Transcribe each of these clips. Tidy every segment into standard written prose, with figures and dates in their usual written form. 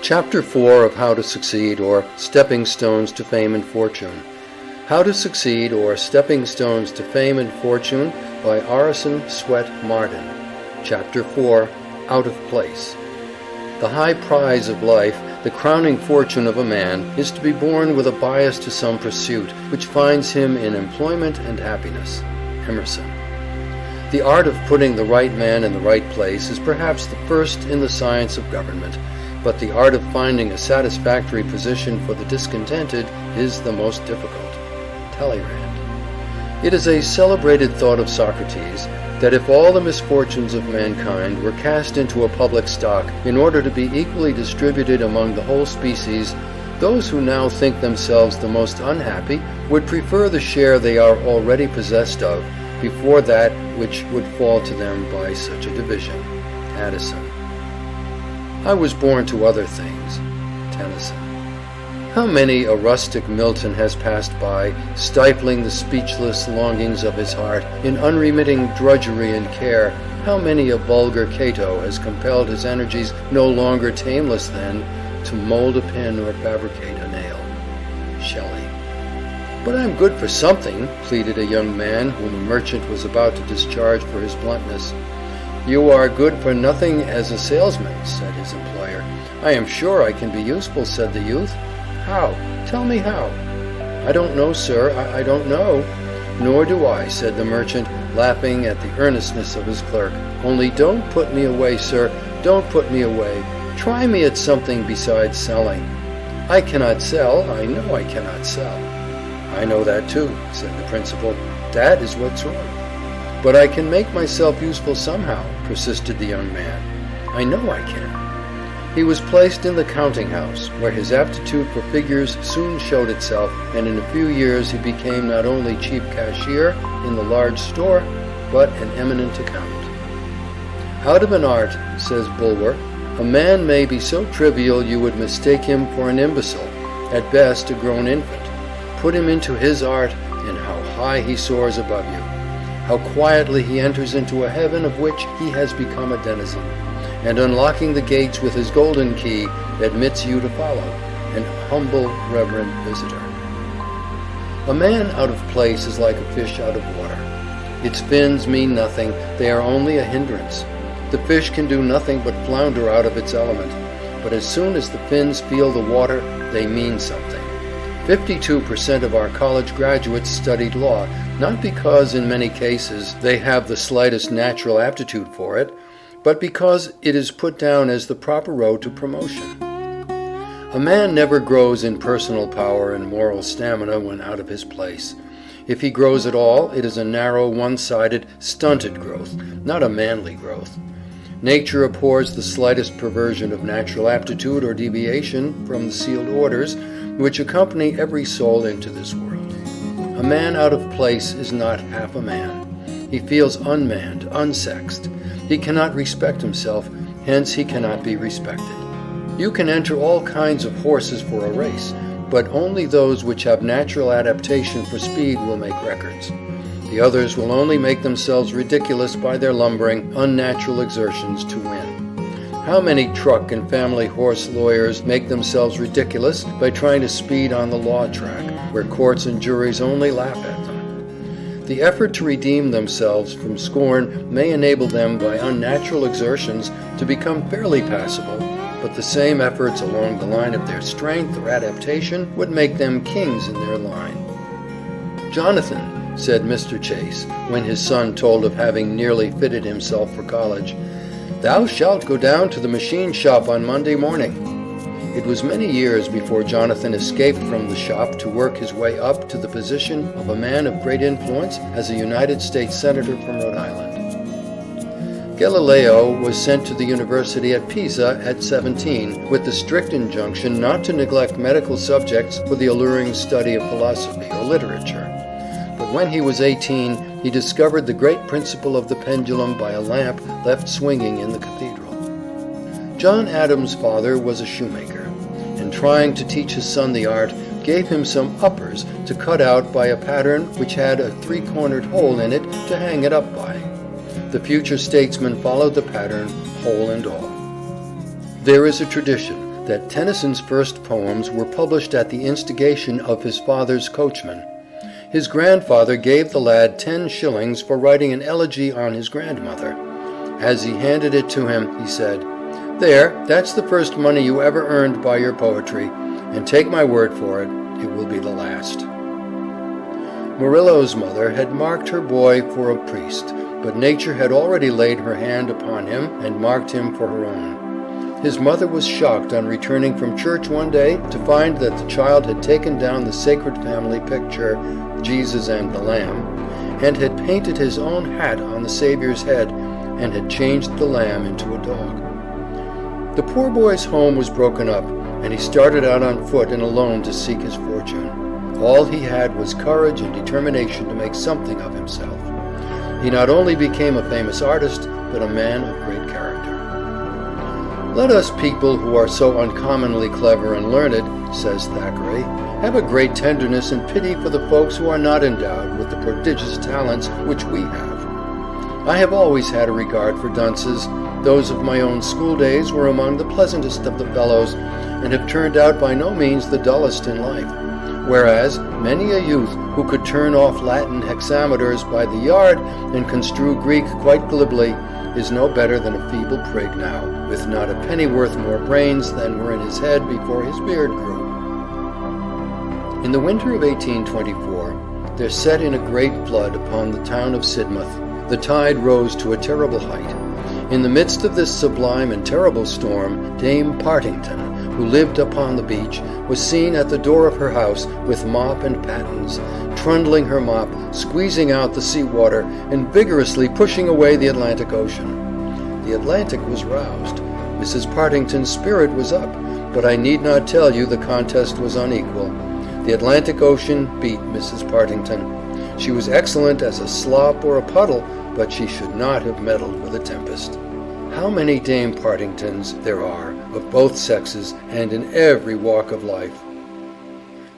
Chapter 4 of How to Succeed, or Stepping Stones to Fame and Fortune. How to Succeed, or Stepping Stones to Fame and Fortune by Orison Swett Marden. Chapter 4, Out of Place. The high prize of life, the crowning fortune of a man, is to be born with a bias to some pursuit, which finds him in employment and happiness. Emerson. The art of putting the right man in the right place is perhaps the first in the science of government, but the art of finding a satisfactory position for the discontented is the most difficult. Talleyrand. It is a celebrated thought of Socrates that if all the misfortunes of mankind were cast into a public stock in order to be equally distributed among the whole species, those who now think themselves the most unhappy would prefer the share they are already possessed of before that which would fall to them by such a division. Addison. I was born to other things. Tennyson. How many a rustic Milton has passed by, stifling the speechless longings of his heart in unremitting drudgery and care. How many a vulgar Cato has compelled his energies, no longer tameless then, to mold a pin or fabricate a nail. Shelley. But I'm good for something, pleaded a young man whom a merchant was about to discharge for his bluntness. You are good for nothing as a salesman, said his employer. I am sure I can be useful, said the youth. How? Tell me how. I don't know, sir, I don't know. Nor do I, said the merchant, laughing at the earnestness of his clerk. Only don't put me away, sir, don't put me away. Try me at something besides selling. I cannot sell, I know I cannot sell. I know that too, said the principal. That is what's wrong. But I can make myself useful somehow, persisted the young man. I know I can. He was placed in the counting house, where his aptitude for figures soon showed itself, and in a few years he became not only chief cashier in the large store, but an eminent accountant. Out of an art, says Bulwer, a man may be so trivial you would mistake him for an imbecile, at best a grown infant. Put him into his art, and how high he soars above you. How quietly he enters into a heaven of which he has become a denizen, and unlocking the gates with his golden key, admits you to follow, an humble, reverent visitor. A man out of place is like a fish out of water. Its fins mean nothing, they are only a hindrance. The fish can do nothing but flounder out of its element, but as soon as the fins feel the water, they mean something. 52% of our college graduates studied law, not because in many cases they have the slightest natural aptitude for it, but because it is put down as the proper road to promotion. A man never grows in personal power and moral stamina when out of his place. If he grows at all, it is a narrow, one-sided, stunted growth, not a manly growth. Nature abhors the slightest perversion of natural aptitude or deviation from the sealed orders which accompany every soul into this world. A man out of place is not half a man. He feels unmanned, unsexed. He cannot respect himself, hence he cannot be respected. You can enter all kinds of horses for a race, but only those which have natural adaptation for speed will make records. The others will only make themselves ridiculous by their lumbering, unnatural exertions to win. How many truck and family horse lawyers make themselves ridiculous by trying to speed on the law track, where courts and juries only laugh at them? The effort to redeem themselves from scorn may enable them by unnatural exertions to become fairly passable, but the same efforts along the line of their strength or adaptation would make them kings in their line. Jonathan, said Mr. Chase, when his son told of having nearly fitted himself for college, thou shalt go down to the machine shop on Monday morning. It was many years before Jonathan escaped from the shop to work his way up to the position of a man of great influence as a United States Senator from Rhode Island. Galileo was sent to the university at Pisa at 17 with the strict injunction not to neglect medical subjects for the alluring study of philosophy or literature. But when he was 18, he discovered the great principle of the pendulum by a lamp left swinging in the cathedral. John Adams' father was a shoemaker, and trying to teach his son the art, gave him some uppers to cut out by a pattern which had a three-cornered hole in it to hang it up by. The future statesman followed the pattern, hole and all. There is a tradition that Tennyson's first poems were published at the instigation of his father's coachman. His grandfather gave the lad 10 shillings for writing an elegy on his grandmother. As he handed it to him, he said, "There, that's the first money you ever earned by your poetry, and take my word for it, it will be the last." Murillo's mother had marked her boy for a priest, but nature had already laid her hand upon him and marked him for her own. His mother was shocked on returning from church one day to find that the child had taken down the sacred family picture, Jesus and the Lamb, and had painted his own hat on the Savior's head and had changed the lamb into a dog. The poor boy's home was broken up, and he started out on foot and alone to seek his fortune. All he had was courage and determination to make something of himself. He not only became a famous artist, but a man of great character. "Let us people who are so uncommonly clever and learned," says Thackeray, "have a great tenderness and pity for the folks who are not endowed with the prodigious talents which we have. I have always had a regard for dunces. Those of my own school days were among the pleasantest of the fellows, and have turned out by no means the dullest in life, whereas many a youth who could turn off Latin hexameters by the yard and construe Greek quite glibly is no better than a feeble prig now, with not a pennyworth more brains than were in his head before his beard grew." In the winter of 1824, there set in a great flood upon the town of Sidmouth. The tide rose to a terrible height. In the midst of this sublime and terrible storm, Dame Partington, who lived upon the beach, was seen at the door of her house with mop and pattens, trundling her mop, squeezing out the sea water, and vigorously pushing away the Atlantic Ocean. The Atlantic was roused. Mrs. Partington's spirit was up, but I need not tell you the contest was unequal. The Atlantic Ocean beat Mrs. Partington. She was excellent as a slop or a puddle, but she should not have meddled with a tempest. How many Dame Partingtons there are, of both sexes and in every walk of life!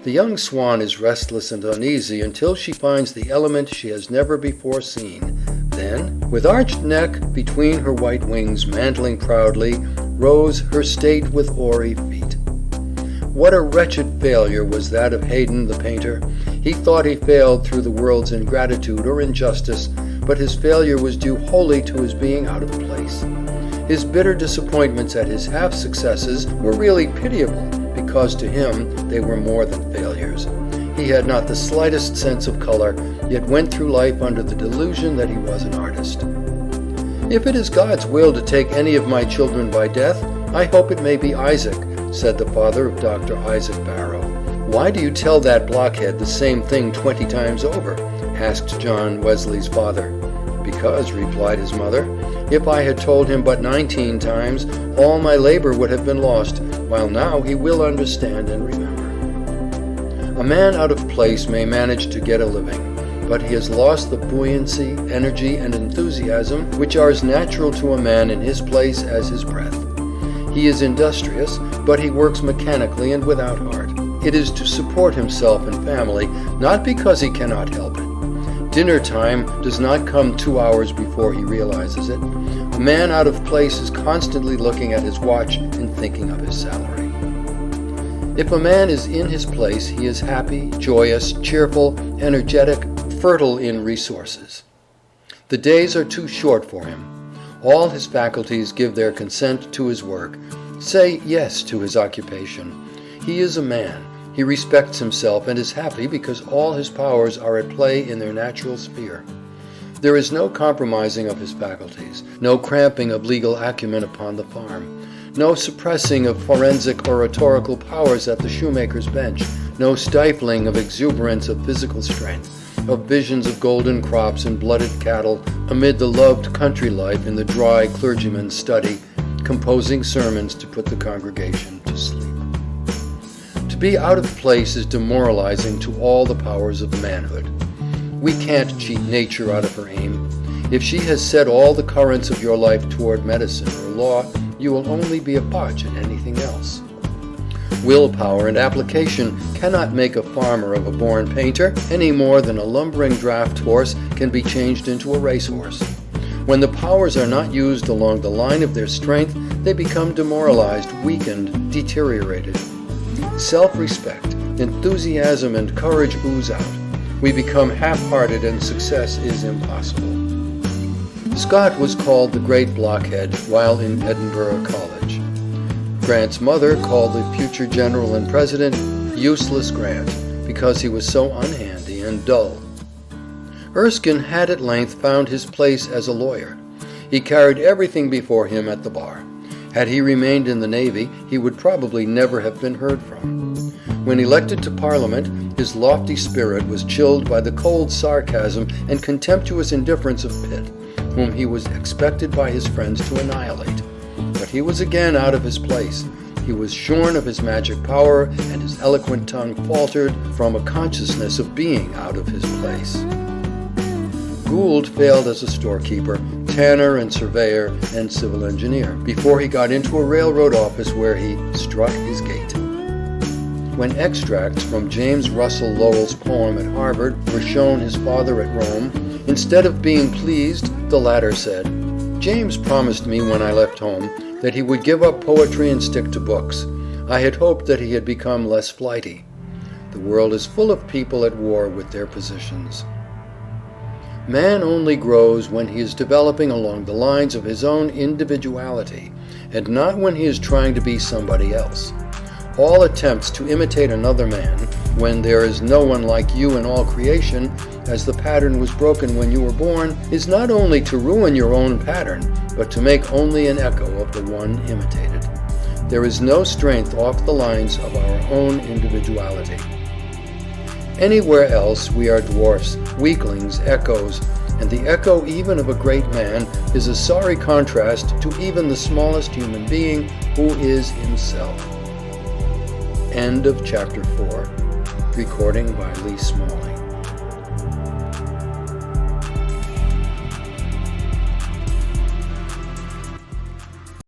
The young swan is restless and uneasy until she finds the element she has never before seen. Then, with arched neck between her white wings mantling proudly, rose her state with hoary feet. What a wretched failure was that of Haydon the painter! He thought he failed through the world's ingratitude or injustice, but his failure was due wholly to his being out of place. His bitter disappointments at his half-successes were really pitiable, because to him they were more than failures. He had not the slightest sense of color, yet went through life under the delusion that he was an artist. "If it is God's will to take any of my children by death, I hope it may be Isaac," said the father of Dr. Isaac Barrow. "Why do you tell that blockhead the same thing 20 times over?" asked John Wesley's father. "Because," replied his mother, "if I had told him but 19 times, all my labor would have been lost, while now he will understand and remember." A man out of place may manage to get a living, but he has lost the buoyancy, energy, and enthusiasm which are as natural to a man in his place as his breath. He is industrious, but he works mechanically and without heart. It is to support himself and family, not because he cannot help it. Dinner time does not come 2 hours before he realizes it. A man out of place is constantly looking at his watch and thinking of his salary. If a man is in his place, he is happy, joyous, cheerful, energetic, fertile in resources. The days are too short for him. All his faculties give their consent to his work, say yes to his occupation. He is a man. He respects himself and is happy because all his powers are at play in their natural sphere. There is no compromising of his faculties, no cramping of legal acumen upon the farm, no suppressing of forensic or rhetorical powers at the shoemaker's bench, no stifling of exuberance of physical strength, of visions of golden crops and blooded cattle amid the loved country life in the dry clergyman's study, composing sermons to put the congregation to sleep. To be out of place is demoralizing to all the powers of manhood. We can't cheat nature out of her aim. If she has set all the currents of your life toward medicine or law, you will only be a botch at anything else. Willpower and application cannot make a farmer of a born painter any more than a lumbering draft horse can be changed into a racehorse. When the powers are not used along the line of their strength, they become demoralized, weakened, deteriorated. Self-respect, enthusiasm, and courage ooze out. We become half-hearted and success is impossible. Scott was called the Great Blockhead while in Edinburgh College. Grant's mother called the future general and president Useless Grant because he was so unhandy and dull. Erskine had at length found his place as a lawyer. He carried everything before him at the bar. Had he remained in the Navy, he would probably never have been heard from. When elected to Parliament, his lofty spirit was chilled by the cold sarcasm and contemptuous indifference of Pitt, whom he was expected by his friends to annihilate. But he was again out of his place. He was shorn of his magic power, and his eloquent tongue faltered from a consciousness of being out of his place. Gould failed as a storekeeper, tanner and surveyor and civil engineer before he got into a railroad office where he struck his gait. When extracts from James Russell Lowell's poem at Harvard were shown his father at Rome, instead of being pleased, the latter said, "James promised me when I left home that he would give up poetry and stick to books. I had hoped that he had become less flighty." The world is full of people at war with their positions. Man only grows when he is developing along the lines of his own individuality, and not when he is trying to be somebody else. All attempts to imitate another man, when there is no one like you in all creation, as the pattern was broken when you were born, is not only to ruin your own pattern, but to make only an echo of the one imitated. There is no strength off the lines of our own individuality. Anywhere else we are dwarfs, weaklings, echoes, and the echo even of a great man is a sorry contrast to even the smallest human being who is himself. End of chapter 4. Recording by Lee Smalley.